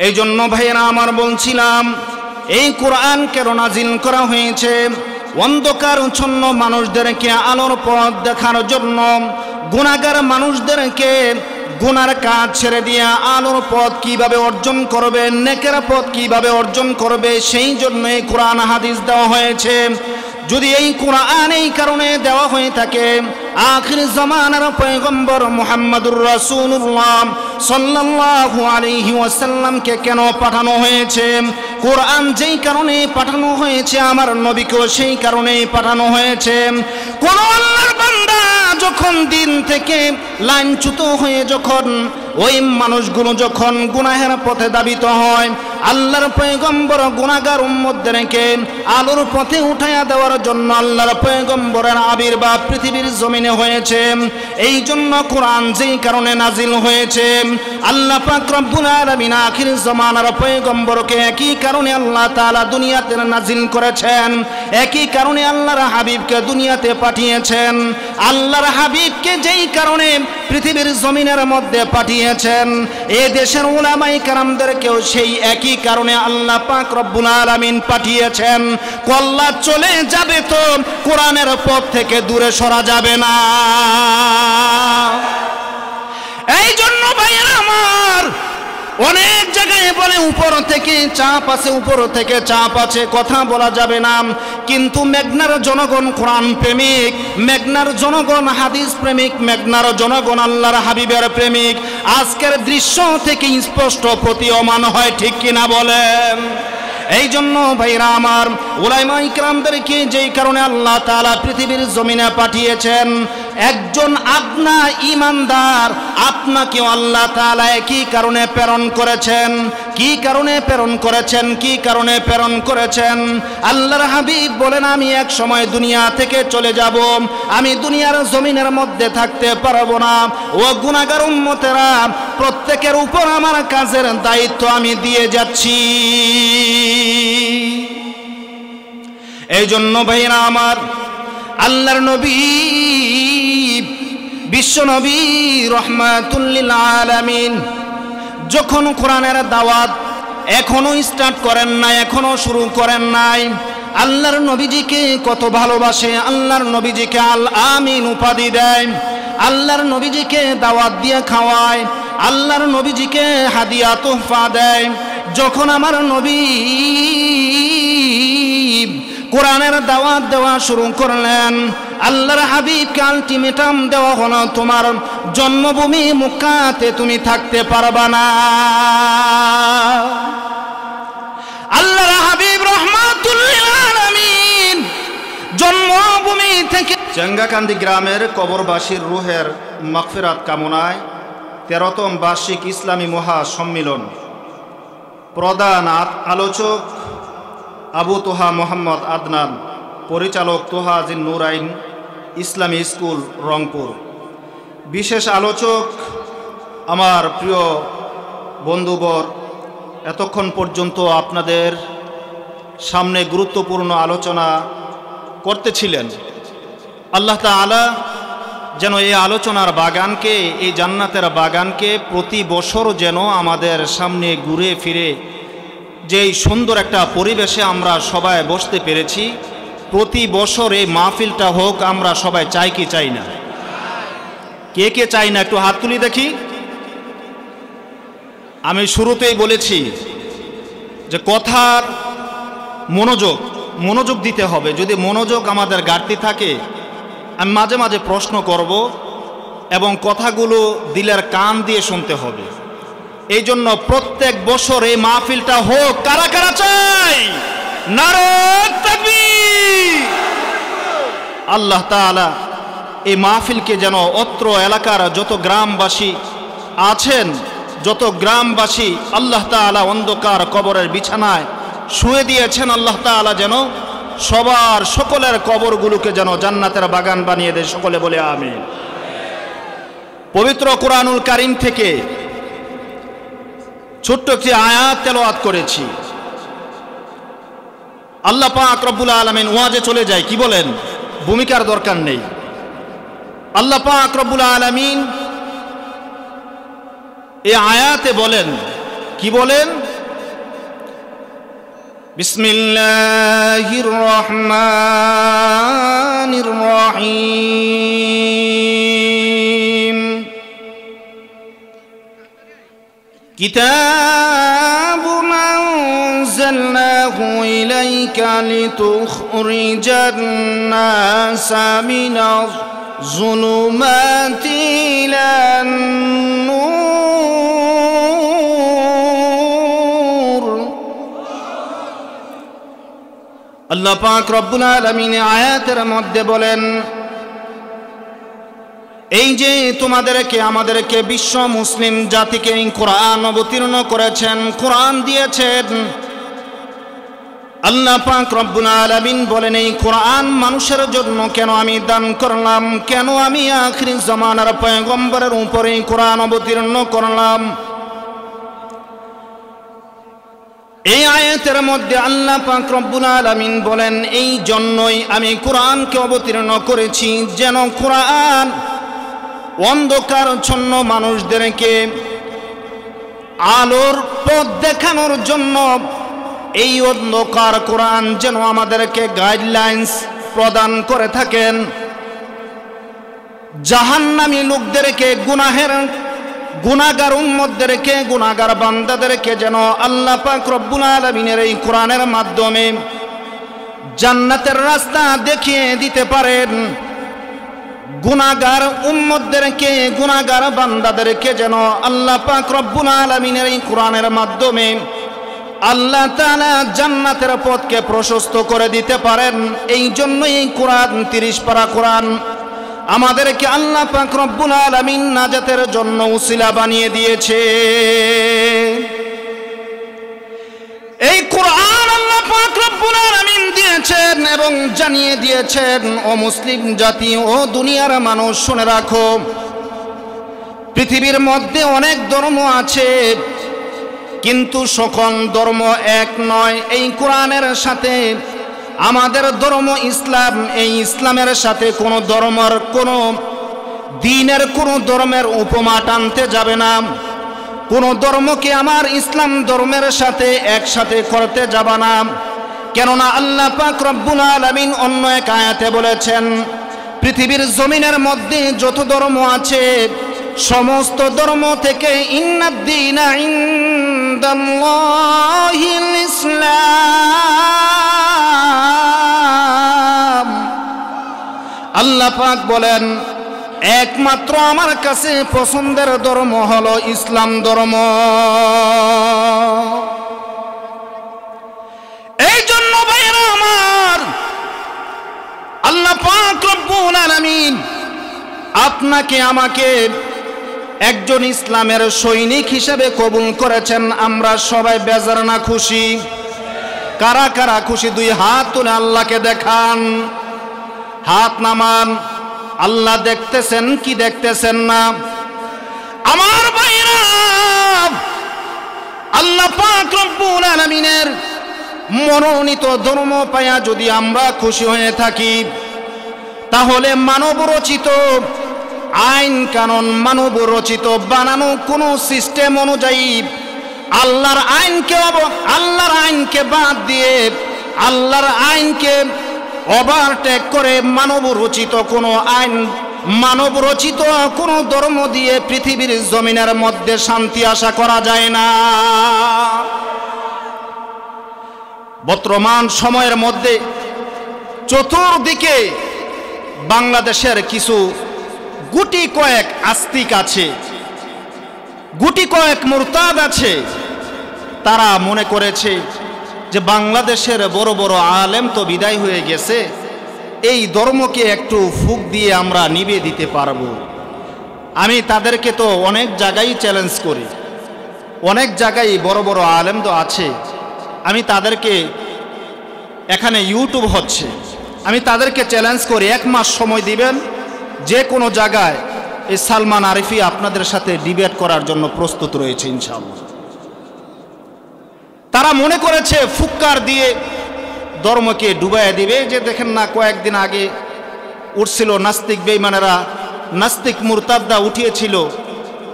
এই জন্য ভাইয়েরা আমার বলছিলাম, এই কোরআন কেন নাজিল করা হয়েছে? অন্ধকারচ্ছন্ন মানুষদেরকে আলোর পথ দেখার জন্য, গুনাহগার মানুষদেরকে গুনার কাজ ছেড়ে দিয়ে আলোর পথ কিভাবে অর্জন করবে, নেকের পথ কিভাবে অর্জন করবে, সেই জন্য এই কোরআন হাদিস দেওয়া হয়েছে। যদি এই কোরআন এই কারণে দেওয়া হয়ে থাকে, আখির জামানার পয়গম্বর মুহাম্মদুর রাসূলুল্লাহ সাল্লাল্লাহু আলাইহি ওয়াসাল্লামকে কেন পাঠানো হয়েছে? কোরআন যেই কারণে পাঠানো হয়েছে, আমার নবীকেও সেই কারণেই পাঠানো হয়েছে। কোন আল্লাহর বান্দা যখন দিন থেকে লাঞ্ছিত হয়ে যখন ওই মানুষগুলো যখন গুনাহের পথে দাবিত হয়, আল্লাহর পয়গম্বর গুনাহগার উম্মতদেরকে আলোর পথে উঠাইয়া দেওয়ার জন্য আল্লাহর পয়গম্বরের আবির্ভাব পৃথিবীর জমিনে হয়েছে। এই জন্য কোরআন যেই কারণে নাজিল হয়েছে, আল্লাহ পাক রব্বুল আলামিন আখির জামানার পয়গম্বরকে একই কারণে আল্লাহ তাআলা দুনিয়াতে নাজিল করেছেন, একই কারণে আল্লাহর হাবিবকে দুনিয়াতে পাঠিয়েছেন। আল্লাহর হাবিবকে যেই কারণে পৃথিবীর জমিনের মধ্যে পাঠিয়েছেন, এই দেশের উলামায়ে কেরামদেরকেও সেই একই কারণে আল্লাহ পাক রব্বুল আলামিন পাঠিয়েছেন। কল্লা চলে যাবে তো কোরআনের পথ থেকে দূরে সরা যাবে না। এই জন্য ভাইয়েরা আমার, অনেক জায়গায় বলে উপর থেকে চাপ আছে, উপর থেকে চাপ আছে, কথা বলা যাবে না। কিন্তু মেঘনার জনগণ কোরআন প্রেমিক, মেঘনার জনগণ হাদিস প্রেমিক, মেঘনার জনগণ আল্লাহর হাবিবের প্রেমিক। আজকের দৃশ্য থেকে স্পষ্ট প্রতীয়মান হয়, ঠিক কিনা বলেন? এই জন্য ভাইরা আমার, উলামায়ে ইকরামদেরকে যেই কারণে আল্লাহ তাআলা পৃথিবীর জমিনে পাঠিয়েছেন, একজন আপনা ঈমানদার আপনাকেও আল্লাহ তাআলা একই কারণে প্রেরণ করেছেন। কি কারণে প্রেরণ করেছেন? কি কারণে প্রেরণ করেছেন? আল্লাহর হাবিব বলেন, আমি এক সময় দুনিয়া থেকে চলে যাব, আমি দুনিয়ার জমিনের মধ্যে থাকতে পারবো না। ও গুনাহগার উম্মতেরা, প্রত্যেকের উপর আমার কাজের দায়িত্ব আমি দিয়ে যাচ্ছি। এই জন্য ভাইরা আমার, আল্লাহর নবী বিশ্ব নবী রাহমাতুল লিল আলামিন যখন কোরআনের দাওয়াত এখনো স্টার্ট করেন নাই, এখনো শুরু করেন নাই, আল্লাহর নবীজিকে কত ভালোবাসে, আল্লাহর নবীজিকে আল আমিন উপাধি দেয়, আল্লাহর নবীজিকে দাওয়াত দিয়ে খাওয়ায়, আল্লাহর নবীজিকে হাদিয়া তোহফা দেয়। যখন আমার নবী কোরআনের দাওয়াত দেওয়া শুরু করলেন, আল্লাহর হাবিবকে আলটিমেটাম দেওয়া হলো, তোমার জন্মভূমি মক্কাতে তুমি থাকতে পারবা না। আল্লাহর হাবিব রাহমাতুল লিল আলামিন জন্মভূমি থেকে চেঙ্গাকান্দি গ্রামের কবরবাসীর রুহের মাগফিরাত কামনায় 13তম বার্ষিক ইসলামী মহাসম্মিলন প্রধান আলোচক আবু তোহা মোহাম্মদ আদনান, পরিচালক তোহা জিন নুরাইন ইসলামী স্কুল রংপুর। বিশেষ আলোচক আমার প্রিয় বন্ধুবর, এতক্ষণ পর্যন্ত আপনাদের সামনে গুরুত্বপূর্ণ আলোচনা করতেছিলেন। আল্লাহ তাআলা যেন এই আলোচনার বাগানকে, এই জান্নাতের বাগানকে প্রতি বছর যেন আমাদের সামনে ঘুরে ফিরে যেই সুন্দর একটা পরিবেশে আমরা সবাই বসতে পেরেছি, প্রতি বছর এই মাহফিলটা হোক। আমরা সবাই চাই কি চাই না? কে কে চাই না একটু হাত তুলি দেখি। আমি শুরুতেই বলেছি যে কথার মনোযোগ দিতে হবে। যদি মনোযোগ আমাদের ঘাটতি থাকে, আমি মাঝে মাঝে প্রশ্ন করব এবং কথাগুলো দিলের কান দিয়ে শুনতে হবে। এই জন্য প্রত্যেক বছর এই মাহফিলটা হোক। কারা কারা চাই? নারে তাকবীর! আল্লাহ তাআলা এই মাহফিলকে যেন অত্র এলাকার যত গ্রামবাসী আছেন, যত গ্রামবাসী আল্লাহ তাআলা অন্ধকার কবরের বিছানায় শুয়ে দিয়েছেন, আল্লাহ তাআলা যেন সবার সকলের কবরগুলোকে যেন জান্নাতের বাগান বানিয়ে দেয়। সকলে বলে আমিন। পবিত্র কোরআনুল কারীম থেকে ছোট্ট একটি আয়াত তেলাওয়াত করেছি। আল্লাহ পাক রব্বুল আলামিন ওয়াজে চলে যায়, কি বলেন? ভূমিকার দরকার নেই। আল্লাহ পাক রব্বুল আলামিন এই আয়াতে বলেন, কি বলেন? বিসমিল্লাহির রহমানির রহিম। কিতাবুন আনজালনাহু ইলাইকা লিতুখরিজান নাসা মিনাজ যুলুমাতি ইলান নূর। আল্লাহ পাক রব্বুল আলামিন আয়াতের মধ্যে বলেন, এই যে তোমাদেরকে আমাদেরকে বিশ্ব মুসলিম জাতিকে এই কোরআন অবতীর্ণ করেছেন, কোরআন দিয়েছেন, আল্লাহ পাক রব্বুল আলামিন বলেন এই কোরআন মানুষের জন্য কেন আমি দান করলাম, কেন আমি আখিরি জামানার পয়গম্বরের উপরে এই কোরআন অবতীর্ণ করলাম। এই আয়াতের মধ্যে আল্লাহ পাক রব্বুল আলামিন বলেন এই জন্যই আমি কোরআনকে অবতীর্ণ করেছি, যেন কোরআন অন্ধকারচ্ছন্ন মানুষদেরকে আলোর পথ দেখানোর জন্য, এই অন্ধকার কোরআন যেন আমাদেরকে গাইডলাইন্স প্রদান করে থাকেন। জাহান্নামী লোকদেরকে, গুনাহগার উম্মতদেরকে, গুনাহগার বান্দাদেরকে যেন আল্লাহ পাক রব্বুল আলামিনের এই কোরআনের মাধ্যমে জান্নাতের রাস্তা দেখিয়ে দিতে পারেন। গুনাহগার উম্মতদেরকে, গুনাহগার বান্দাদেরকে যেন আল্লাহ পাক রব্বুল আলামিনের এই কোরআনের মাধ্যমে আল্লাহ তাআলা জান্নাতের পথকে প্রশস্ত করে দিতে পারেন। এই জন্য এই কোরআন 30 পারা কোরআন আমাদেরকে আল্লাহ পাক রব্বুল আলামিন নাজাতের জন্য উসিলা বানিয়ে দিয়েছে। এই কোরআন আল্লাহ পাক রব্বুল আলামিন দিয়েছেন এবং জানিয়ে দিয়েছেন, ও মুসলিম জাতি, ও দুনিয়ার মানুষ শুনে রাখো, পৃথিবীর মধ্যে অনেক ধর্ম আছে, কিন্তু সকল ধর্ম এক নয়। এই কোরআনের সাথে আমাদের ধর্ম ইসলাম, এই ইসলামের সাথে কোনো ধর্মের, কোনো দ্বীনের, কোনো ধর্মের উপমা টানতে যাবে না। কোনো ধর্মকে আমার ইসলাম ধর্মের সাথে একসাথে করতে যাবে না। কেননা আল্লাহ পাক রব্বুল আলামিন অন্য এক আয়াতে বলেছেন, পৃথিবীর জমিনের মধ্যে যত ধর্ম আছে সমস্ত ধর্ম থেকে ইন্নাদ-দীনা ইনদাল্লাহিল ইসলাম। আল্লাহ পাক বলেন একমাত্র আমার কাছে পছন্দের ধর্ম হলো ইসলাম ধর্ম। এই জন্য ভাইরা আমার, আল্লাহ পাক রব্বুল আলামিন আপনাকে আমাকে একজন ইসলামের সৈনিক হিসেবে কবুল করেছেন। আমরা সবাই বেজার না খুশি? কারা কারা খুশি? 2 হাত তুলে আল্লাহকে দেখান, হাত নামান। আল্লাহ দেখতেছেন কি দেখতেছেন না? আমার ভাইরা, আল্লাহ পাক রব্বুল আলামিনের মনোনীত ধর্ম পায়া যদি আমরা খুশি হয়ে থাকি, তাহলে মানব রচিত আইন কানুন, মানব রচিত বানানো কোনো সিস্টেম অনুযায়ী আল্লাহর আইনকে বাদ দিয়ে, আল্লাহর আইনকে ওভারটেক করে মানব রচিত কোনো আইন, মানব রচিত কোনো ধর্ম দিয়ে পৃথিবীর জমিনের মধ্যে শান্তি আশা করা যায় না। বর্তমান সময়ের মধ্যে চতুর্দিকে বাংলাদেশের কিছু গুটি কয়েক আস্তিক আছে, গুটি কয়েক মুরতাদ আছে। তারা মনে করেছে যে বাংলাদেশের বড় বড় আলেম তো বিদায় হয়ে গেছে, এই ধর্মকে একটু ফুঁক দিয়ে আমরা নিভিয়ে দিতে পারবো। আমি তাদেরকে তো অনেক জায়গায় চ্যালেঞ্জ করি, অনেক জায়গায় বড় বড় আলেম তো আছে, আমি তাদেরকে, এখানে ইউটিউব হচ্ছে, আমি তাদেরকে চ্যালেঞ্জ করি 1 মাস সময় দিবেন, যে কোনো জায়গায় এই সালমান আরিফি আপনাদের সাথে ডিবেট করার জন্য প্রস্তুত রয়েছে ইনশাআল্লাহ। তারা মনে করেছে ফুৎকার দিয়ে ধর্মকে ডুবাইয়া দিবে। যে দেখেন না, কয়েকদিন আগে উঠছিল নাস্তিক বেঈমানেরা, নাস্তিক মুরতাদরা উঠিয়েছিল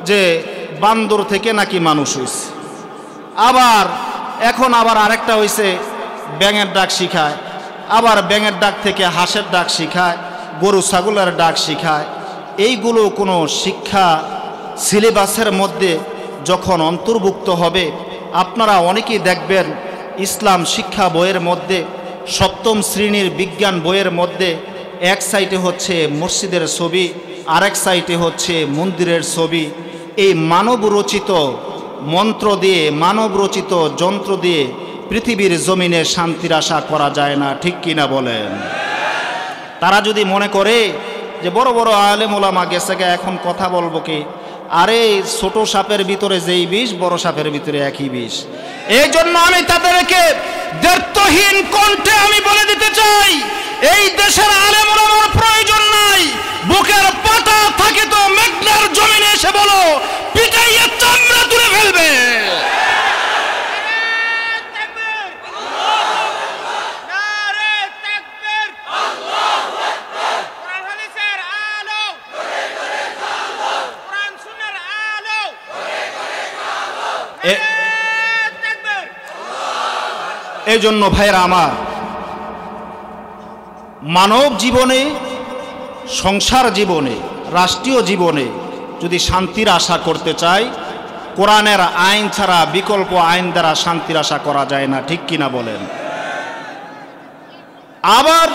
যে বান্দর থেকে নাকি মানুষ হয়েছে। আবার এখন আবার আরেকটা হয়েছে ব্যাঙের ডাক শিখায়, আবার ব্যাঙের ডাক থেকে হাঁসের ডাক শিখায়, গরু ছাগলের ডাক শিখায়। এইগুলো কোনো শিক্ষা সিলেবাসের মধ্যে যখন অন্তর্ভুক্ত হবে, আপনারা অনেকেই দেখবেন ইসলাম শিক্ষা বইয়ের মধ্যে 7ম শ্রেণীর বিজ্ঞান বইয়ের মধ্যে এক সাইডে হচ্ছে মসজিদের ছবি, আরেক সাইডে হচ্ছে মন্দিরের ছবি। এই মানব রচিত মন্ত্র দিয়ে, মানব রচিত যন্ত্র দিয়ে পৃথিবীর জমিনে শান্তির আশা করা যায় না, ঠিক কিনা বলেন? তারা যদি মনে করে যে বড় বড় আলেম ওলামা গেছে গে, এখন কথা বলবো কি? আরে ছোট সাপের ভিতরে যেই বিষ, বড় সাপের ভিতরে একই বিষ। এই জন্য আমি তাদেরকে দ্ব্যর্থহীন কণ্ঠে আমি বলে দিতে চাই, এই দেশের আলেম ওলামার প্রয়োজন নাই। বুকের পাটা থাকে তো মেঘনার জমিনে এসে বলো, পিটাইয়া চামড়া তুলে ফেলবে। এই জন্য ভাইরা আমার, মানব জীবনে, সংসার জীবনে, রাষ্ট্রীয় জীবনে যদি শান্তির আশা করতে চাই, কোরআনের আইন ছাড়া বিকল্প আইন দ্বারা শান্তির আশা করা যায় না, ঠিক কিনা বলেন? আবার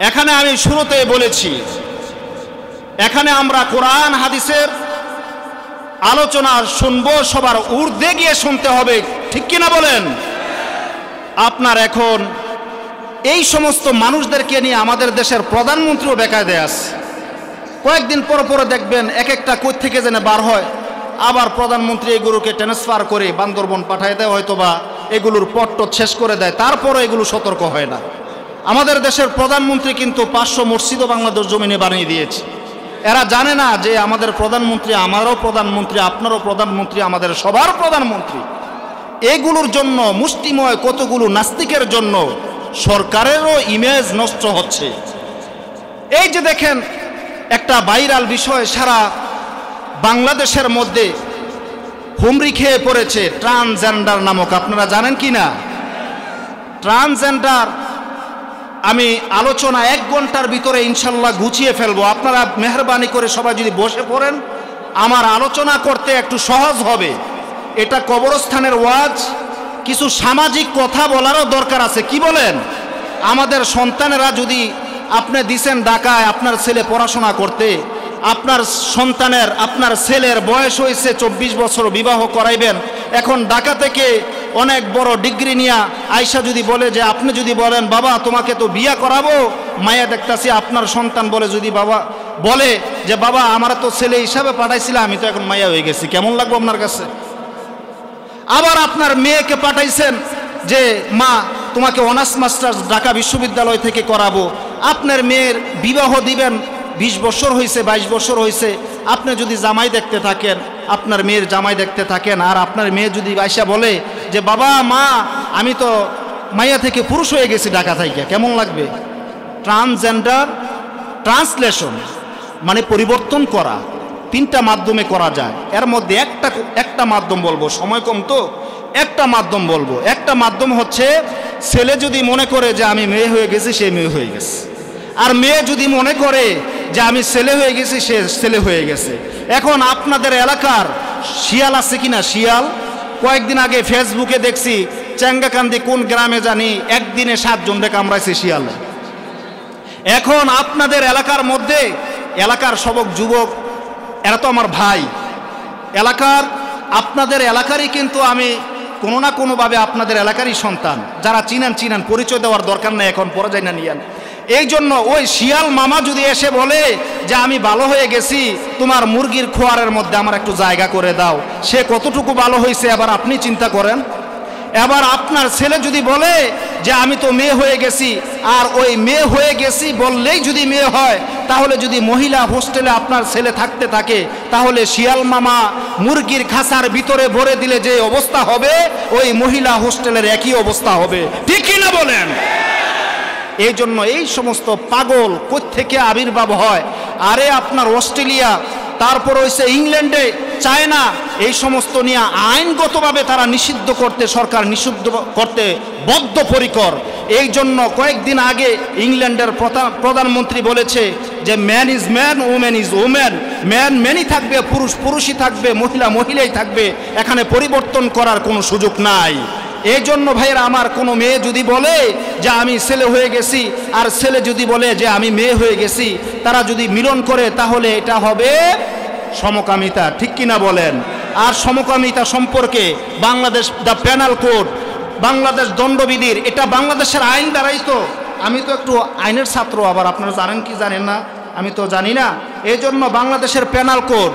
এখানে আমি শুরুতে বলেছি, এখানে আমরা কোরআন হাদিসের আলোচনা শুনবো, সবার ঊর্ধ্বে গিয়ে শুনতে হবে, ঠিক কিনা বলেন? আপনার এখন এই সমস্ত মানুষদেরকে নিয়ে আমাদের দেশের প্রধানমন্ত্রীও বেকায়দায় আছে। কয়েকদিন পর পরে দেখবেন এক একটা কই থেকে যেন বার হয়, আবার প্রধানমন্ত্রী এগুলোকে ট্রান্সফার করে বান্দরবন পাঠায় দেয়, হয়তোবা এগুলোর পট্ট শেষ করে দেয়, তারপরে এগুলো সতর্ক হয় না। আমাদের দেশের প্রধানমন্ত্রী কিন্তু 500 মসজিদও বাংলাদেশ জমিনে বানিয়ে দিয়েছে। এরা জানে না যে আমাদের প্রধানমন্ত্রী, আমারও প্রধানমন্ত্রী, আপনারও প্রধানমন্ত্রী, আমাদের সবার প্রধানমন্ত্রী। এগুলোর জন্য মুষ্টিময় কতগুলো নাস্তিকের জন্য সরকারেরও ইমেজ নষ্ট হচ্ছে। এই যে দেখেন একটা ভাইরাল বিষয় সারা বাংলাদেশের মধ্যে হুমড়ি খেয়ে পড়েছে, ট্রান্সজেন্ডার নামক। আপনারা জানেন কি না? ট্রান্সজেন্ডার আমি আলোচনা 1 ঘন্টার ভিতরে ইনশাল্লাহ গুছিয়ে ফেলবো। আপনারা মেহরবানি করে সবাই যদি বসে পড়েন, আমার আলোচনা করতে একটু সহজ হবে। এটা কবরস্থানের ওয়াজ, কিছু সামাজিক কথা বলারও দরকার আছে। কি বলেন? আমাদের সন্তানেরা যদি আপনি দিছেন ঢাকায় আপনার ছেলে পড়াশোনা করতে, আপনার সন্তানের, আপনার ছেলের বয়স হয়েছে 24 বছর, বিবাহ করাইবেন, এখন ঢাকা থেকে অনেক বড় ডিগ্রি নিয়ে আয়সা যদি বলে যে, আপনি যদি বলেন বাবা তোমাকে তো বিয়া করাবো, মায়া দেখতাছি, আপনার সন্তান বলে যদি বাবা বলে যে বাবা আমার তো ছেলে হিসাবে পাঠাইছিলাম, আমি তো এখন মায়া হয়ে গেছি, কেমন লাগবে আপনার কাছে? আবার আপনার মেয়েকে পাঠাইছেন যে মা তোমাকে অনার্স মাস্টার্স ঢাকা বিশ্ববিদ্যালয় থেকে করাবো, আপনার মেয়ের বিবাহ দিবেন, 20 বছর হয়েছে, 22 বছর হয়েছে, আপনি যদি জামাই দেখতে থাকেন, আপনার মেয়ের জামাই দেখতে থাকেন, আর আপনার মেয়ে যদি আয়সা বলে যে বাবা মা আমি তো মাইয়া থেকে পুরুষ হয়ে গেছি ঢাকা থেকে, কেমন লাগবে? ট্রান্সজেন্ডার ট্রান্সলেশন মানে পরিবর্তন করা 3টা মাধ্যমে করা যায়। এর মধ্যে একটা মাধ্যম বলবো, সময় কম তো, একটা মাধ্যম বলবো। একটা মাধ্যম হচ্ছে ছেলে যদি মনে করে যে আমি মেয়ে হয়ে গেছি, সে মেয়ে হয়ে গেছে, আর মেয়ে যদি মনে করে যে আমি ছেলে হয়ে গেছি, সে ছেলে হয়ে গেছে। এখন আপনাদের এলাকার শিয়াল আছে কিনা? শিয়াল কয়েকদিন আগে ফেসবুকে দেখছি, চ্যাঙ্গাকান্দি কোন গ্রামে জানি একদিনে 7 জনকে কামড়াইছে শিয়াল। এখন আপনাদের এলাকার মধ্যে, এলাকার সবক যুবক, এরা তো আমার ভাই, এলাকার আপনাদের এলাকারই, কিন্তু আমি কোনো না কোনোভাবে আপনাদের এলাকারই সন্তান। যারা চিনেন, পরিচয় দেওয়ার দরকার নেই, এখন পরে যাই না নিয়েন। এই জন্য ওই শিয়াল মামা যদি এসে বলে যে আমি ভালো হয়ে গেছি, তোমার মুরগির খোয়ারের মধ্যে আমার একটু জায়গা করে দাও, সে কতটুকু ভালো হয়েছে এবার আপনি চিন্তা করেন। এবার আপনার ছেলে যদি বলে যে আমি তো মেয়ে হয়ে গেছি, আর ওই মেয়ে হয়ে গেছি বললেই যদি মেয়ে হয়, তাহলে যদি মহিলা হোস্টেলে আপনার ছেলে থাকতে থাকে, তাহলে শিয়াল মামা মুরগির খাঁচার ভিতরে ভরে দিলে যে অবস্থা হবে, ওই মহিলা হোস্টেলের একই অবস্থা হবে, ঠিক কিনা বলেন? এই জন্য এই সমস্ত পাগল কোত্থেকে আবির্ভাব হয়? আরে আপনার অস্ট্রেলিয়া তারপর হইছে ইংল্যান্ডে, চায়না, এই সমস্ত নিয়ে আইনগতভাবে তারা নিষিদ্ধ করতে, সরকার নিষিদ্ধ করতে বদ্ধপরিকর। এই জন্য কয়েকদিন আগে ইংল্যান্ডের প্রধানমন্ত্রী বলেছে যে man is man, woman is woman, man ম্যানই থাকবে, পুরুষ পুরুষই থাকবে, মহিলা মহিলাই থাকবে, এখানে পরিবর্তন করার কোনো সুযোগ নাই। এই জন্য ভাইয়েরা আমার, কোনো মেয়ে যদি বলে যে আমি ছেলে হয়ে গেছি, আর ছেলে যদি বলে যে আমি মেয়ে হয়ে গেছি, তারা যদি মিলন করে তাহলে এটা হবে সমকামিতা, ঠিক কিনা বলেন? আর সমকামিতা সম্পর্কে Bangladesh the penal code, Bangladesh দণ্ডবিধির, এটা বাংলাদেশের আইন দ্বারাই তো। আমি তো একটু আইনের ছাত্র, আবার আপনারা জানেন কি জানেন না আমি তো জানি না। এই জন্য বাংলাদেশের পেনাল কোড,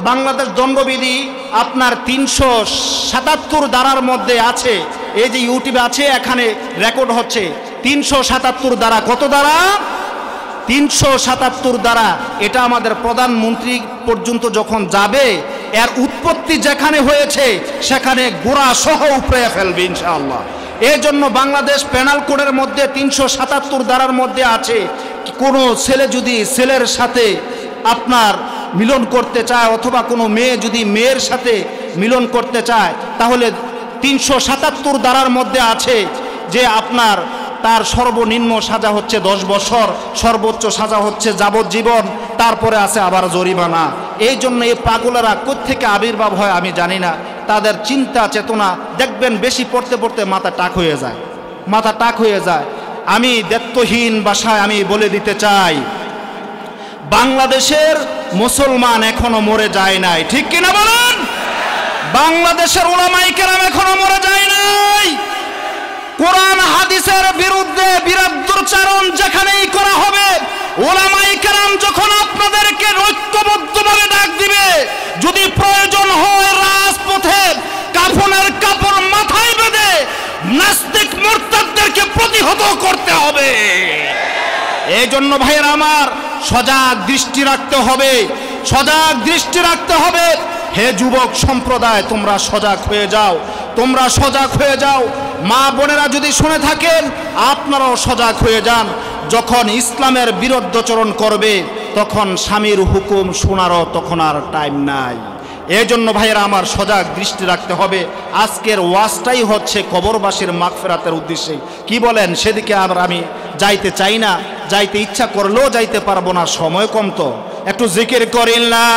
বাংলাদেশ দণ্ডবিধি আপনার 377 ধারার মধ্যে আছে। এই যে ইউটিউবে আছে, এখানে রেকর্ড হচ্ছে 377 ধারা। কত ধারা? 377 ধারা। এটা আমাদের প্রধানমন্ত্রী পর্যন্ত যখন যাবে, এর উৎপত্তি যেখানে হয়েছে সেখানে গোড়া সহ উপড়ে ফেলবে ইনশাআল্লাহ। এই জন্য বাংলাদেশ পেনাল কোডের মধ্যে 377 ধারার মধ্যে আছে, কোনো ছেলে যদি ছেলের সাথে আপনার মিলন করতে চায়, অথবা কোনো মেয়ে যদি মেয়ের সাথে মিলন করতে চায়, তাহলে 377 ধারার মধ্যে আছে যে আপনার তার সর্বনিম্ন সাজা হচ্ছে 10 বছর, সর্বোচ্চ সাজা হচ্ছে যাবজ্জীবন, তারপরে আছে আবার জরিমানা। এই জন্য এই পাগলেরা কোত্থেকে আবির্ভাব হয় আমি জানি না। তাদের চিন্তা চেতনা দেখবেন বেশি পড়তে পড়তে মাথা টাক হয়ে যায়, মাথা টাক হয়ে যায়। আমি দায়িত্বহীন ভাষায় আমি বলে দিতে চাই, বাংলাদেশের মুসলমান এখনো মরে যায় নাই, ঠিক কিনা বলেন? বাংলাদেশের উলামায়ে কেরাম এখনো মরে যায় নাই। কোরআন হাদিসের বিরুদ্ধে বিরুদ্ধাচরণ যেখানেই করা হবে, উলামায়ে কেরাম যখন আপনাদেরকে ঐক্যবদ্ধভাবে ডাক দিবে, যদি প্রয়োজন হয় রাজপথে কাফনের কাপড় মাথায় বেঁধে নাস্তিক মুরতাদদেরকে প্রতিহত করতে হবে। এই জন্য ভাইয়েরা আমার, সজাগ দৃষ্টি রাখতে হবে, সজাগ দৃষ্টি রাখতে হবে। হে যুবক সম্প্রদায়, তোমরা সজাগ হয়ে যাও, তোমরা সজাগ হয়ে যাও। মা বোনেরা যদি শুনে থাকেন, আপনারাও সজাগ হয়ে যান। যখন ইসলামের বিরুদ্ধাচরণ করবে, তখন স্বামীর হুকুম শোনারও তখন আর টাইম নাই। এই জন্য ভাইয়েরা আমার, সজাগ দৃষ্টি রাখতে হবে। আজকের ওয়াজটাই হচ্ছে কবরবাসীর মাগফিরাতের উদ্দেশ্যে। কি বলেন? সেদিকে আর আমি যাইতে চাই না, যাইতে ইচ্ছা করলেও যাইতে পারবো না, সময় কম। তো একটু জিকির করি লা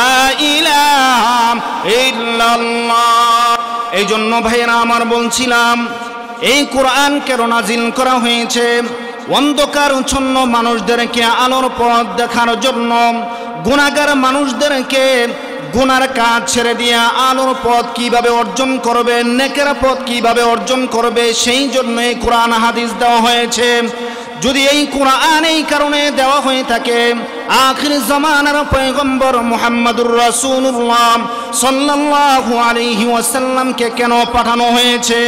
ইলাহা ইল্লাল্লাহ। এই জন্য ভাইয়েরা আমার বলছিলাম, এই কোরআন কেন নাজিল করা হয়েছে? অন্ধকারচ্ছন্ন মানুষদেরকে আলোর পথ দেখার জন্য, গুনাহগার মানুষদেরকে গুনার কাজ ছেড়ে দিয়ে আলোর পথ কিভাবে অর্জন করবে, নেকের পথ কিভাবে অর্জন করবে, সেই জন্য এই কোরআন হাদিস দেওয়া হয়েছে। যদি এই কোরআন এই কারণে দেওয়া হয়ে থাকে, আখির জামানার পয়গম্বর মুহাম্মদুর রাসূলুল্লাহ সাল্লাল্লাহু আলাইহি ওয়াসাল্লামকে কেন পাঠানো হয়েছে?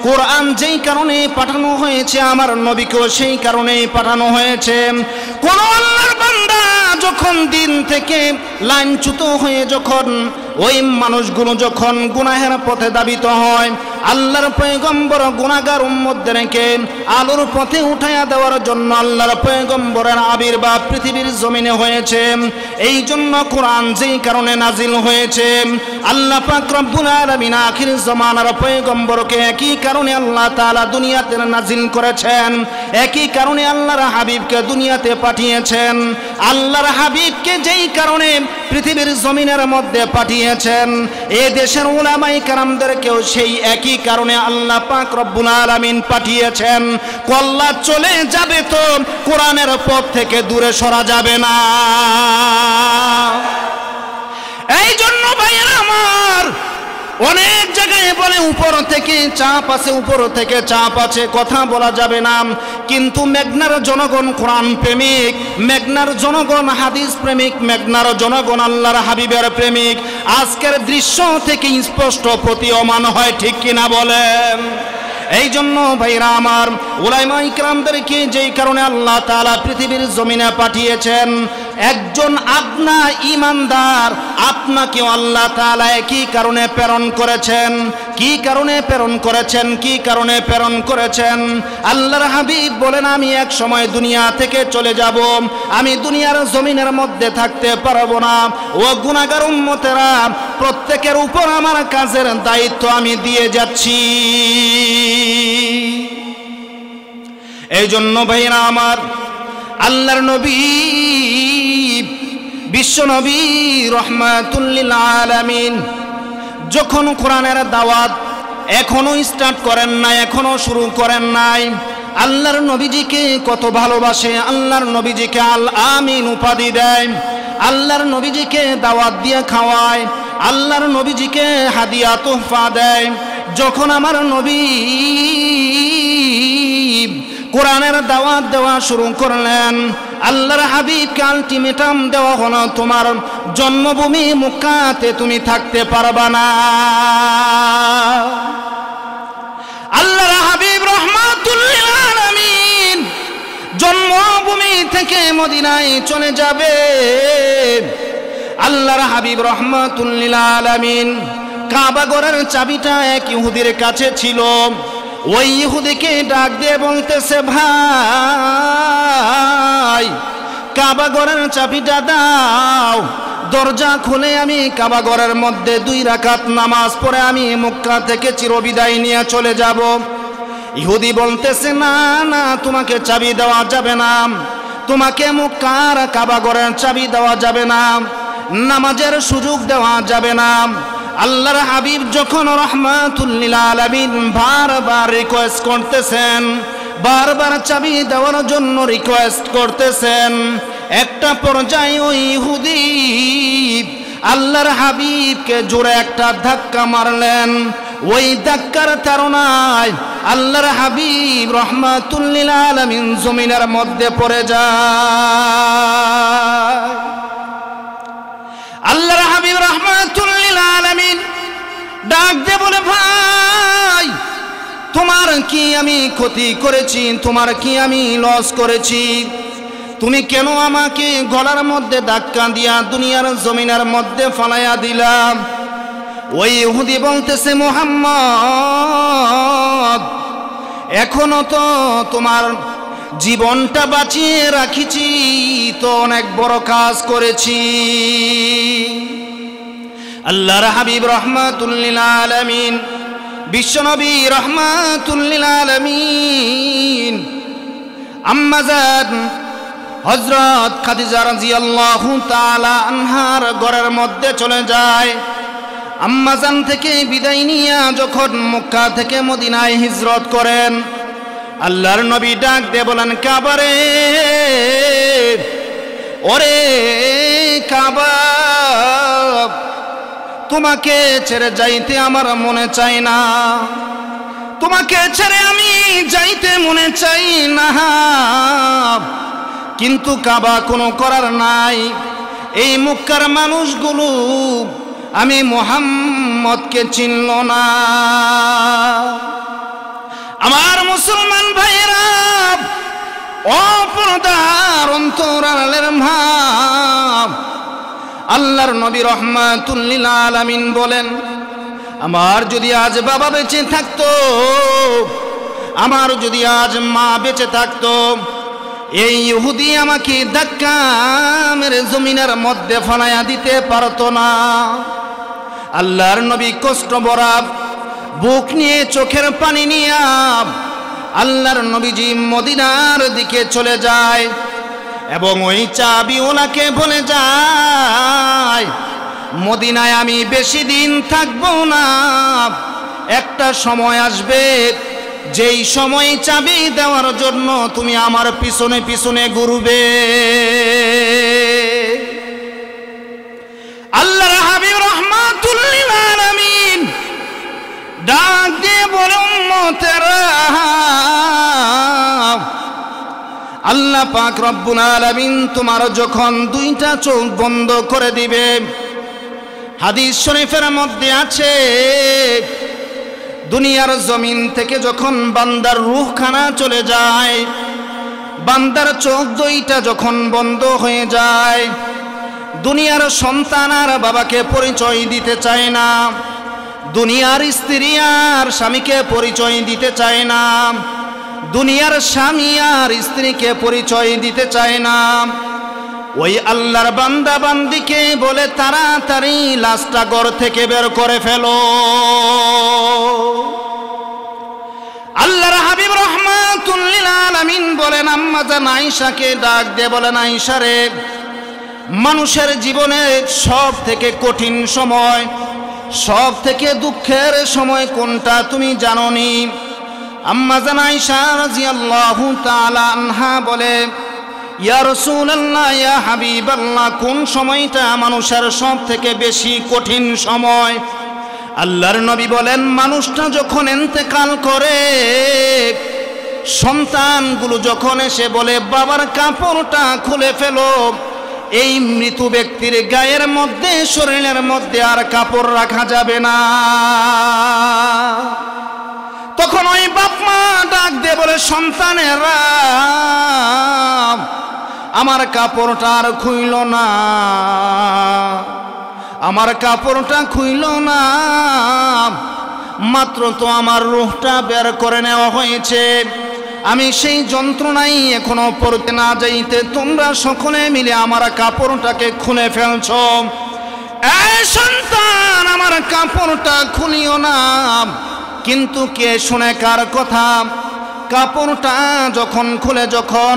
কোরআন যেই কারণে পাঠানো হয়েছে, আমার নবীকেও সেই কারণেই পাঠানো হয়েছে। কোন আল্লাহর বান্দা যখন দিন থেকে লাইনচ্যুত হয়ে যখন ওই মানুষগুলো যখন গুনাহের পথে ধাবিত হয়, আল্লাহর পয়গম্বর গুনাহগার উম্মতদেরকে আলোর পথে উঠাইয়া দেওয়ার জন্য আল্লাহর পয়গম্বরের আবির্ভাব পৃথিবীর জমিনে হয়েছে। এই জন্য কোরআন যেই কারণে নাজিল হয়েছে, আল্লাহ পাক রব্বুল আলামিন আখির জামানার পয়গম্বরকে একই কারণে আল্লাহ তাআলা দুনিয়াতে নাজিল করেছেন, একই কারণে আল্লাহর হাবিবকে দুনিয়াতে পাঠিয়েছেন। আল্লাহর হাবিবকে যেই কারণে পৃথিবীর জমিনের মধ্যে পাঠিয়েছেন, এই দেশের উলামায়ে কেরামদেরকেও সেই একই কারণে আল্লাহ পাক রব্বুল আলামিন পাঠিয়েছেন। কল্লা চলে যাবে তো কোরআনের পথ থেকে দূরে সরা যাবে না। এই জন্য ভাইয়েরা আমার, অনেক জায়গায় বলে উপর থেকে চাপ আছে, উপর থেকে চাপ আছে, কথা বলা যাবে না। কিন্তু মেঘনার জনগণ কোরআন প্রেমিক, মেঘনার জনগণ হাদিস প্রেমিক, মেঘনার জনগণ আল্লাহর হাবিবের প্রেমিক। আজকের দৃশ্য থেকে স্পষ্ট প্রতীয়মান হয়, ঠিক কিনা বলেন? এই জন্য ভাইরা আমার, উলামায়ে কেরামদেরকে যেই কারণে আল্লাহ তাআলা পৃথিবীর জমিনে পাঠিয়েছেন, একজন আপনা ঈমানদার আপনাকে আল্লাহ তাআলা কি কারণে প্রেরণ করেছেন, কি কারণে প্রেরণ করেছেন, কি কারণে প্রেরণ করেছেন? আল্লাহর হাবিব বলেন, আমি এক সময় দুনিয়া থেকে চলে যাব, আমি দুনিয়ার জমিনের মধ্যে থাকতে পারবো না। ও গুনাহগার উম্মতেরা, প্রত্যেকের উপর আমার কাজের দায়িত্ব আমি দিয়ে যাচ্ছি। এই জন্য ভাইরা আমার, আল্লাহর নবী বিশ্ব নবী রহমাতুল লিল আলামিন যখন কোরআনের দাওয়াত এখনো স্টার্ট করেন নাই, এখনো শুরু করেন নাই, আল্লাহর নবীজিকে কত ভালোবাসে, আল্লাহর নবীজিকে আল আমিন উপাধি দেয়, আল্লাহর নবীজিকে দাওয়াত দিয়ে খাওয়ায়, আল্লাহর নবীজিকে হাদিয়া তোহফা দেয়। যখন আমার নবী কোরআনের দাওয়াত দেওয়া শুরু করলেন, আল্লাহর হাবিবকে আলটিমেটাম দেওয়া হলো, তোমার জন্মভূমি মক্কাতে তুমি থাকতে পারবা না। আল্লাহর হাবিব রাহমাতুল লিল আলামিন জন্মভূমি থেকে মদিনায় চলে যাবে। আল্লাহর হাবিব রাহমাতুল লিল আলামিন কাবা ঘরের চাবিটা এক ইহুদির কাছে ছিল। ওই ইহুদিকে ডাক দিয়ে বলতেছে, ভাই কাবা ঘরের চাবিটা দাও, দরজা খুলে আমি কাবা ঘরের মধ্যে 2 রাকাত নামাজ পড়ে আমি মক্কা থেকে চিরবিদায় নিয়ে চলে যাব। ইহুদি বলতেছে, না না, তোমাকে চাবি দেওয়া যাবে না, তোমাকে মক্কার কাবা ঘরের চাবি দেওয়া যাবে না, নামাজের সুযোগ দেওয়া যাবে না। আল্লাহর হাবিব যখন রাহমাতুল লিল আলামিন বারবার রিকোয়েস্ট করতেছেন, বারবার চাবি দেওয়ার জন্য রিকোয়েস্ট করতেছেন, একটা পর্যায়ে ওই ইহুদি আল্লাহর হাবিবকে জোরে একটা ধাক্কা মারলেন। ওই ধাক্কার তাড়নায় আল্লাহর হাবিব রাহমাতুল লিল আলামিন জমিনের মধ্যে পড়ে যায়। আল্লাহর হাবিব রাহমাতুল লিল আলামিন ডাক দিয়ে বলে, ভাই তোমার কি আমি ক্ষতি করেছি, তোমার কি আমি লস করেছি, তুমি কেন আমাকে গলার মধ্যে ধাক্কা দিয়া দুনিয়ার জমিনের মধ্যে ফালাইয়া দিলাম? ওই ইহুদি বলতেছে, মুহাম্মদ এখনো তো তোমার জীবনটা বাঁচিয়ে রাখিছি, তো অনেক বড় কাজ করেছি। আল্লাহর হাবিব রাহমাতুল লিল আলামিন বিশ্বনবী রাহমাতুল লিল আলামিন আম্মা জান হযরত খাদিজা রাদিয়াল্লাহু তাআলা আনহার ঘরের মধ্যে চলে যায়। আম্মা জান থেকে বিদায় নিয়ে যখন মক্কা থেকে মদিনায় হিজরত করেন, আল্লাহর নবী ডাক দিয়ে বলেন, কাবারে, ওরে কাবা, তোমাকে ছেড়ে যাইতে আমার মনে চাই না, তোমাকে ছেড়ে আমি যাইতে মনে চাই না, কিন্তু কাবা কোনো করার নাই। এই মক্কার মানুষগুলো আমি মুহাম্মদকে চিনল না। আমার মুসলমান ভাইরা, অপরদার অন্তরালের মা, আল্লাহর নবী রাহমাতুল লিল আলামিন বলেন, আমার যদি আজ বাবা বেঁচে থাকতো, আমার যদি আজ মা বেঁচে থাকতো, এই ইহুদি আমাকে ধাক্কা মেরে জমিনের মধ্যে ফালাইয়া দিতে পারতো না। আল্লাহর নবী কষ্ট ভরা বুক নিয়ে, চোখের পানি নিয়ে আল্লাহর নবীজি মদিনার দিকে চলে যায় এবং ওই চাবিওয়ালাকে বলে যায়, মদিনায় আমি বেশি দিন থাকবো না, একটা সময় আসবে যেই সময় চাবি দেওয়ার জন্য তুমি আমার পিছনে পিছনে ঘুরবে। আল্লাহর হাবিব রাহমাতুল লিল আলামিন ডাক দিয়ে বলে, উম্মতেরা, আল্লাহ পাক রব্বুল আলামিন তোমার যখন 2টা চোখ বন্ধ করে দিবে, হাদিস শরীফের মধ্যে আছে, দুনিয়ার জমিন থেকে যখন বান্দার রূহখানা চলে যায়, বান্দার চোখ দুইটা যখন বন্ধ হয়ে যায়, দুনিয়ার সন্তান আর বাবাকে পরিচয় দিতে চায় না, দুনিয়ার স্ত্রী আর স্বামীকে পরিচয় দিতে চায় না, দুনিয়ার স্বামী আর স্ত্রীকে পরিচয় দিতে চায় না, ওই আল্লাহর বান্দা বান্দিকে বলে তাড়াতাড়ি লাশটা ঘর থেকে বের করে ফেলো। আল্লাহর হাবিব রাহমাতুল লিল আলামিন বলেন, আম্মা জান আয়েশাকে ডাক দিয়ে বলেন, আয়েশা রে, মানুষের জীবনে সব থেকে কঠিন সময়, সব থেকে দুঃখের সময় কোনটা তুমি জানো নি? আম্মা জান আয়েশা রাদিয়াল্লাহু তাআলা আনহা বলে, ইয়া রাসূলুল্লাহ, ইয়া হাবিবাল্লাহ, কোন সময়টা মানুষের সব থেকে বেশি কঠিন সময়? আল্লাহর নবী বলেন, মানুষটা যখন ইন্তেকাল করে, সন্তানগুলো যখন এসে বলে বাবার কাপড়টা খুলে ফেলো, এই মৃত ব্যক্তির গায়ের মধ্যে, শরীরের মধ্যে আর কাপড় রাখা যাবে না। তখন ওই বাপ মা ডাক দিয়ে বলে, সন্তানেরা, আমার কাপড়টা আর খুইল না, আমার কাপড়টা খুইল না, মাত্র তো আমার রূহটা বের করে নেওয়া হয়েছে, আমি সেই যন্ত্রণাই এখনো পড়তে না যাইতে তোমরা সকলে মিলে আমার কাপড়টাকে খুলে ফেলছ। এই সন্তান, আমার কাপড়টা খুলিও না। কিন্তু কে শুনে কার কথা? কাপড়টা যখন খুলে, যখন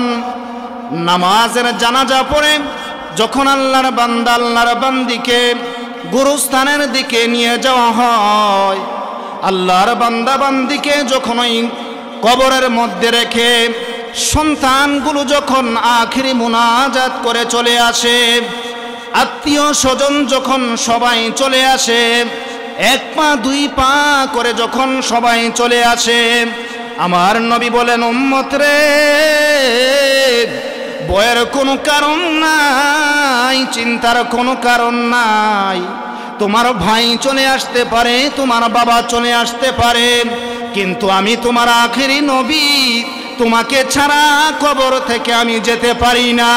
নামাজের জানাজা পড়ে, যখন আল্লাহর বান্দা আল্লাহর বান্দিকে গুরুস্থানের দিকে নিয়ে যাওয়া হয়, আল্লাহর বান্দা বান্দিকে যখন ওই কবরের মধ্যে রেখে সন্তানগুলো যখন আখিরি মুনাজাত করে চলে আসে, আত্মীয় স্বজন যখন সবাই চলে আসে, এক পা দুই পা করে যখন সবাই চলে আসে, আমার নবী বলেন, উম্মত রে, ভয়ের কোনো কারণ নাই, চিন্তার কোনো কারণ নাই। তোমার ভাই চলে আসতে পারে, তোমার বাবা চলে আসতে পারে, কিন্তু আমি তোমার আখেরি নবী, তোমাকে ছাড়া কবর থেকে আমি যেতে পারি না।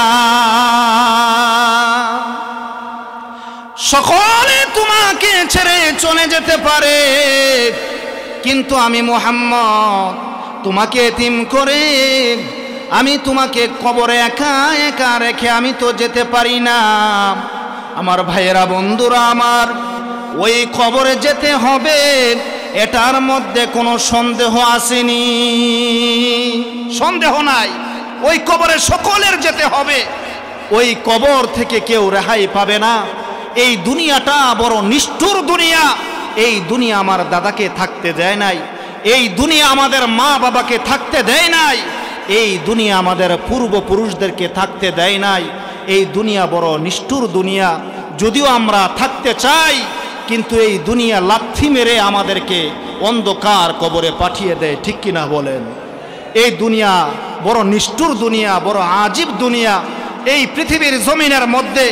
সকলে তোমাকে ছেড়ে চলে যেতে পারে, কিন্তু আমি মুহাম্মদ তোমাকে এতিম করে, আমি তোমাকে কবরে একা একা রেখে আমি তো যেতে পারি না। আমার ভাইয়েরা, বন্ধুরা আমার, ওই কবরে যেতে হবে, এটার মধ্যে কোনো সন্দেহ আসেনি, সন্দেহ নাই। ওই কবরে সকলের যেতে হবে, ওই কবর থেকে কেউ রেহাই পাবে না। এই দুনিয়াটা বড় নিষ্ঠুর দুনিয়া। এই দুনিয়া আমার দাদাকে থাকতে দেয় নাই, এই দুনিয়া আমাদের মা বাবাকে থাকতে দেয় নাই, এই দুনিয়া আমাদের পূর্বপুরুষদেরকে থাকতে দেয় নাই। এই দুনিয়া বড় নিষ্ঠুর দুনিয়া। যদিও আমরা থাকতে চাই, কিন্তু এই দুনিয়া লাথি মেরে আমাদেরকে অন্ধকার কবরে পাঠিয়ে দেয়, ঠিক কিনা বলেন? এই দুনিয়া বড় নিষ্ঠুর দুনিয়া, বড় আজীব দুনিয়া। এই পৃথিবীর জমিনের মধ্যে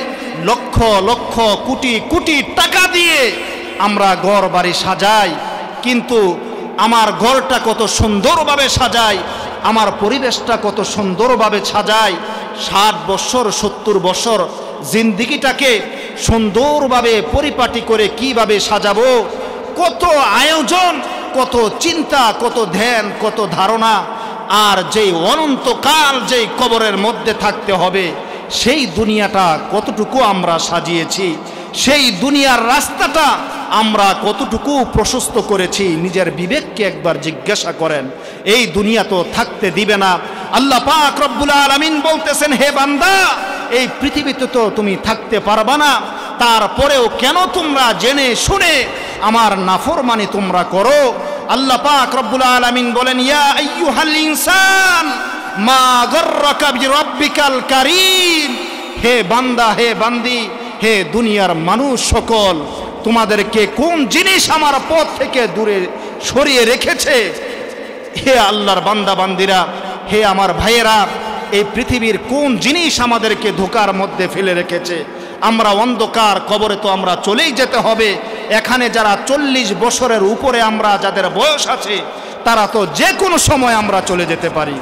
লক্ষ লক্ষ কোটি কোটি টাকা দিয়ে আমরা ঘর বাড়ি সাজাই, কিন্তু আমার ঘরটা কত সুন্দরভাবে সাজাই, আমার পরিবেশটা কত সুন্দরভাবে সাজাই। 60 বছর 70 বছর জিন্দিগিটাকে সুন্দরভাবে পরিপাটি করে কিভাবে সাজাবো, কত আয়োজন, কত চিন্তা, কত ধ্যান, কত ধারণা। আর যেই অনন্তকাল যেই কবরের মধ্যে থাকতে হবে, সেই দুনিয়াটা কতটুকু আমরা সাজিয়েছি, সেই দুনিয়ার রাস্তাটা আমরা কতটুকু প্রশস্ত করেছি, নিজের বিবেককে একবার জিজ্ঞাসা করেন। এই দুনিয়া তো থাকতে দিবে না। আল্লাহ পাক রব্বুল আলামিন বলতেছেন, হে বান্দা, এই পৃথিবীতে তো তুমি থাকতে পারবা না, তারপরেও কেন তোমরা জেনে শুনে আমার নাফরমানি তোমরা করো? আল্লাহ পাক রব্বুল আলামিন বলেন, ইয়া আইয়ুহাল ইনসান মা গররাকা বিরাব্বিকাল কারীম। হে বান্দা, হে বান্দি, হে দুনিয়ার মানুষ সকল, তোমাদেরকে কোন জিনিস আমার পথ থেকে দূরে সরিয়ে রেখেছে? হে আল্লাহর বান্দা বান্দিরা, হে আমার ভাইয়েরা, এই পৃথিবীর কোন জিনিস আমাদেরকে ধোকার মধ্যে ফেলে রেখেছে? আমরা অন্ধকার কবরে তো আমরা চলেই যেতে হবে। এখানে যারা 40 বছরের উপরে আমরা যাদের বয়স আছে, তারা তো যে কোনো সময় আমরা চলে যেতে পারি।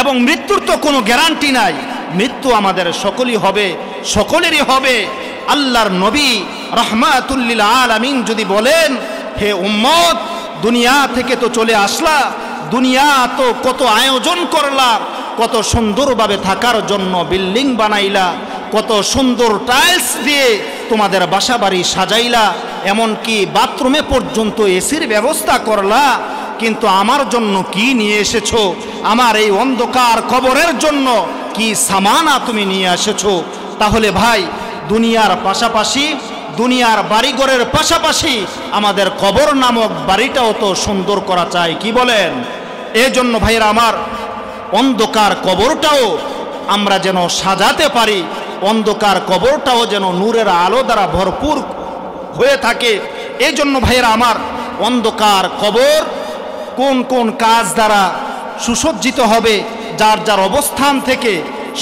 এবং মৃত্যুর তো কোনো গ্যারান্টি নাই। মৃত্যু আমাদের সকলেরই হবে। আল্লাহর নবী রাহমাতুল লিল আলামিন যদি বলেন, হে উম্মত, দুনিয়া থেকে তো চলে আসলা, দুনিয়া তো কত আয়োজন করলা, কত সুন্দরভাবে থাকার জন্য বিল্ডিং বানাইলা, কত সুন্দর টাইলস দিয়ে তোমাদের বাসা বাড়ি সাজাইলা, এমনকি বাথরুমে পর্যন্ত এসির ব্যবস্থা করলা, কিন্তু আমার জন্য কি নিয়ে এসেছো? আমার এই অন্ধকার কবরের জন্য কি সামানা তুমি নিয়ে এসেছো? তাহলে ভাই, দুনিয়ার পাশাপাশি, দুনিয়ার বাড়িঘরের পাশাপাশি আমাদের কবর নামক বাড়িটাও তো সুন্দর করা চাই, কি বলেন? এই জন্য ভাইয়েরা আমার, অন্ধকার কবরটাও আমরা যেন সাজাতে পারি, অন্ধকার কবরটাও যেন নূরের আলো দ্বারা ভরপুর হয়ে থাকে। এই জন্য ভাইয়েরা আমার, অন্ধকার কবর কোন কোন কাজ দ্বারা সুসজ্জিত হবে, যার যার অবস্থান থেকে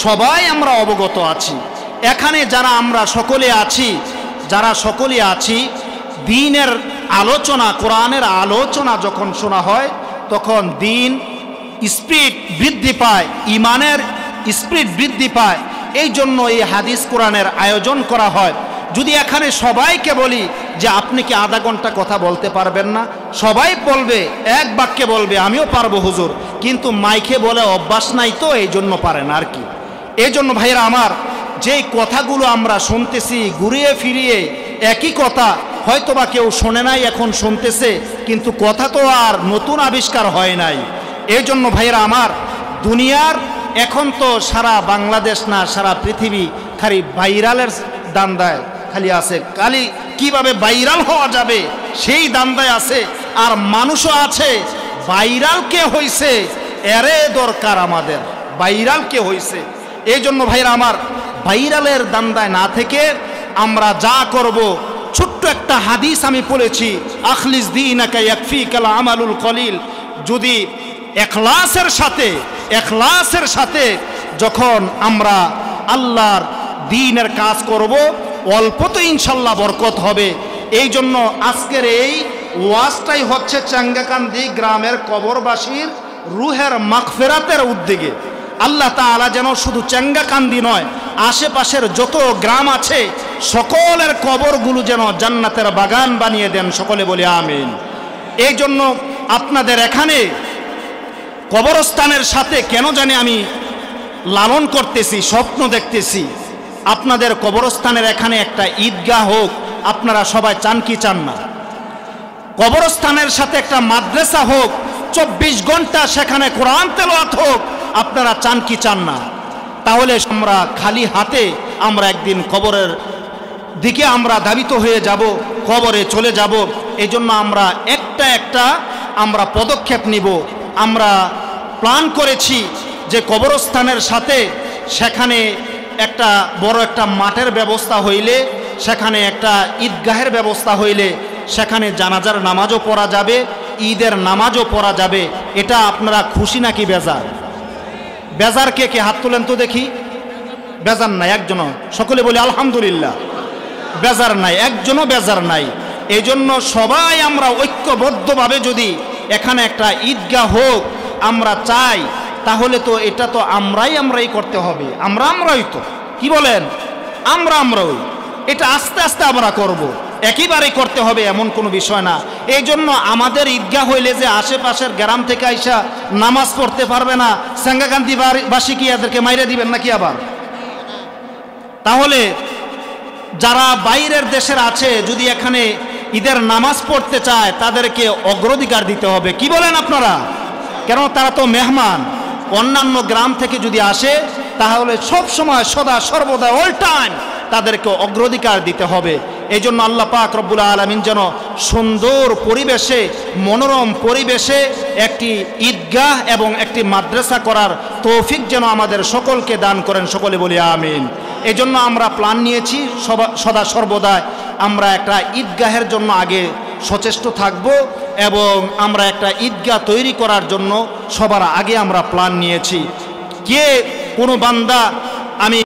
সবাই আমরা অবগত আছি। এখানে যারা আমরা সকলে আছি, দ্বীনের আলোচনা, কোরআনের আলোচনা যখন শোনা হয়, তখন দ্বীন স্পিরিট বৃদ্ধি পায়, ইমানের স্পিরিট বৃদ্ধি পায়। এই জন্য এই হাদিস কোরআনের আয়োজন করা হয়। যদি এখানে সবাইকে বলি যে আপনি কি আধা ঘন্টা কথা বলতে পারবেন না, সবাই বলবে, এক বাক্যে বলবে আমিও পারবো হুজুর, কিন্তু মাইকে বলে অভ্যাস নাই, তো এই জন্য পারেন আর কি। এই জন্য ভাইরা আমার, যেই কথাগুলো আমরা শুনতেছি ঘুরিয়ে ফিরিয়ে একই কথা, হয়তোবা কেউ শোনে নাই, এখন শুনতেছে, কিন্তু কথা তো আর নতুন আবিষ্কার হয় নাই। এই জন্য ভাইরা আমার, দুনিয়ার এখন তো সারা বাংলাদেশ না, সারা পৃথিবী খালি ভাইরালের দান্দায় খালি আছে, খালি কিভাবে ভাইরাল হওয়া যাবে সেই দান্দায় আছে। আর মানুষও আছে ভাইরাল কে হইছে, এরে দরকার আমাদের, ভাইরাল কে হইছে। এই জন্য ভাইরা আমার, ভাইরালের দান্দায় না থেকে আমরা যা করব, ছোট্ট একটা হাদিস আমি পড়েছি, আখলিস দীনাকা ইয়াকফিকাল আমালুল কলিল। যদি এখলাসের সাথে যখন আমরা আল্লাহর দ্বীনের কাজ করব, অল্প তো ইনশাল্লাহ বরকত হবে। এই জন্য আজকের এই ওয়াজটাই হচ্ছে চাঙ্গাকান্দি গ্রামের কবরবাসীর রুহের মাগফিরাতের উদ্যোগে। আল্লাহ তাআলা যেন শুধু চাঙ্গাকান্দি নয়, আশেপাশের যত গ্রাম আছে সকলের কবরগুলো যেন জান্নাতের বাগান বানিয়ে দেন, সকলে বলি আমিন। এই জন্য আপনাদের এখানে কবরস্থানের সাথে কেন জানি আমি লালন করতেছি, স্বপ্ন দেখতেছি, আপনাদের কবরস্থানের এখানে একটা ঈদগাহ হোক। আপনারা সবাই চান কি চান না? কবরস্থানের সাথে একটা মাদ্রাসা হোক, 24 ঘন্টা সেখানে কোরআন তেলাওয়াত হোক। আপনারা চান কি চান না? তাহলে আমরা খালি হাতে আমরা একদিন কবরের দিকে আমরা ধাবিত হয়ে যাব, কবরে চলে যাব। এই জন্য আমরা একটা আমরা পদক্ষেপ নিব। আমরা প্ল্যান করেছি যে কবরস্থানের সাথে সেখানে একটা বড় একটা মাঠের ব্যবস্থা হইলে, সেখানে একটা ঈদগাহের ব্যবস্থা হইলে, সেখানে জানাজার নামাজও পড়া যাবে, ঈদের নামাজও পড়া যাবে। এটা আপনারা খুশি নাকি বেজার? বেজার কে কে হাত তোলেন তো দেখি। বেজার নাই একজনও, সকলে বলি আলহামদুলিল্লাহ। বেজার নাই, একজনও বেজার নাই। এই জন্য সবাই আমরা ঐক্যবদ্ধভাবে যদি এখানে একটা ঈদগাহ হোক আমরা চাই, তাহলে তো এটা তো আমরাই করতে হবে। আমরাই তো, কি বলেন? আমরাই এটা আস্তে আস্তে আমরা করব, একেবারেই করতে হবে এমন কোনো বিষয় না। এই জন্য আমাদের ঈদগাহ হইলে যে আশেপাশের গ্রাম থেকে আইসা নামাজ পড়তে পারবে না, চাঙ্গাকান্দি বাসী কি এদেরকে মাইরে দিবেন নাকি আবার? তাহলে যারা বাইরের দেশের আছে, যদি এখানে ঈদের নামাজ পড়তে চায়, তাদেরকে অগ্রাধিকার দিতে হবে, কি বলেন আপনারা? কেন তারা তো মেহমান। অন্যান্য গ্রাম থেকে যদি আসে, তাহলে সব সময় সদা সর্বদা অল টাইম তাদেরকে অগ্রাধিকার দিতে হবে। এই জন্য আল্লাহ পাক রব্বুল আলামিন যেন সুন্দর পরিবেশে, মনোরম পরিবেশে একটি ঈদগাহ এবং একটি মাদ্রাসা করার তৌফিক যেন আমাদের সকলকে দান করেন, সকলে বলি আমিন। এই জন্য আমরা প্ল্যান নিয়েছি, সদা সর্বদা আমরা একটা ঈদগাহের জন্য আগে সচেষ্ট থাকব, এবং আমরা একটা ঈদগাহ তৈরি করার জন্য সবার আগে আমরা প্ল্যান নিয়েছি। কে কোনো বান্দা আমি